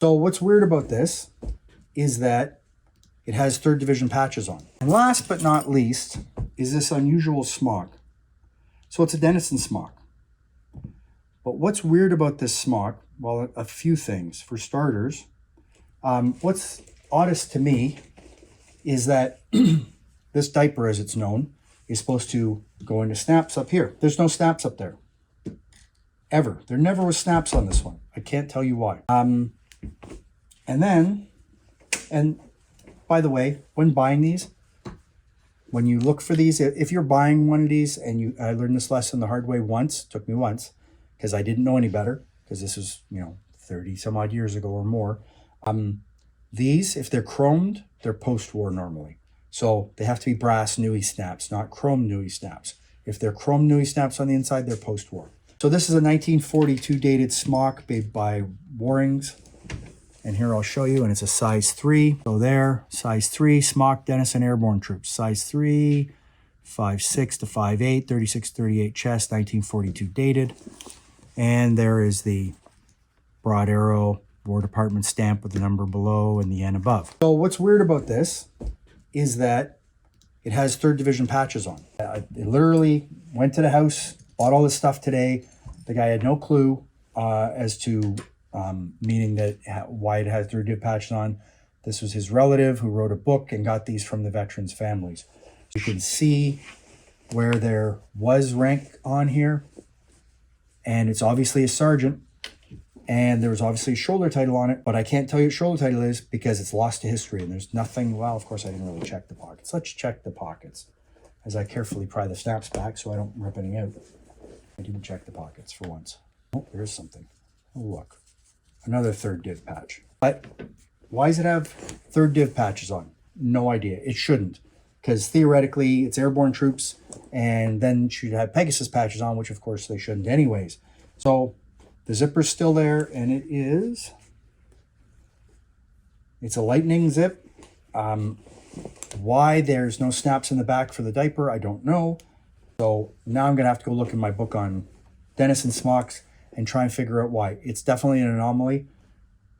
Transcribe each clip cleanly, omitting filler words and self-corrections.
So what's weird about this is that it has 3rd Division patches on. And last but not least is this unusual smock. So it's a Denison smock. But what's weird about this smock? Well, a few things. For starters, what's oddest to me is that this diaper, as it's known, is supposed to go into snaps up here. There's no snaps up there. Ever. There never was snaps on this one. I can't tell you why. And by the way, when buying these, when you look for these, if you're buying one of these, and I learned this lesson the hard way once, took me once, because I didn't know any better, because this was, 30 some odd years ago or more. These, if they're chromed, they're post-war normally. So they have to be brass Nui snaps, not chrome Nui snaps. If they're chrome Nui snaps on the inside, they're post-war. So this is a 1942 dated smock made by Warings. And here I'll show you, and it's a size 3. So there, size 3, Smock, Denison, Airborne troops. Size 3, 5'6" to 5'8", 36-38 chest, 1942 dated. And there is the broad arrow War Department stamp with the number below and the N above. So what's weird about this is that it has 3rd Division patches on. I literally went to the house, bought all this stuff today. The guy had no clue as to meaning that why it has 3rd Div patches on. This was his relative who wrote a book and got these from the veterans' families. You can see where there was rank on here, and it's obviously a sergeant, and there was obviously a shoulder title on it, but I can't tell you what shoulder title is because it's lost to history, and there's nothing. Well, of course I didn't really check the pockets. Let's check the pockets as I carefully pry the snaps back so I don't rip anything out. I didn't check the pockets for once. Oh, there's something. Oh, look. Another 3rd Div patch. But why does it have 3rd Div patches on? No idea. It shouldn't, because theoretically it's Airborne troops, and then should have Pegasus patches on, which of course they shouldn't anyways. So the zipper's still there, and it's a lightning zip. Why there's no snaps in the back for the diaper, I don't know. So now I'm gonna have to go look in my book on Denison smocks and try and figure out why. It's definitely an anomaly.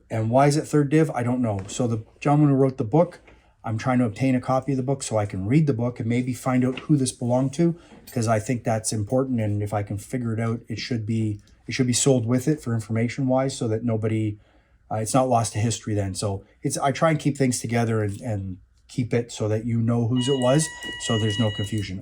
And why is it 3rd Div? I don't know. So the gentleman who wrote the book, I'm trying to obtain a copy of the book so I can read the book and maybe find out who this belonged to, because I think that's important. And if I can figure it out, it should be sold with it for information wise, so that nobody, it's not lost to history then. So I try and keep things together and keep it so that you know whose it was, so there's no confusion.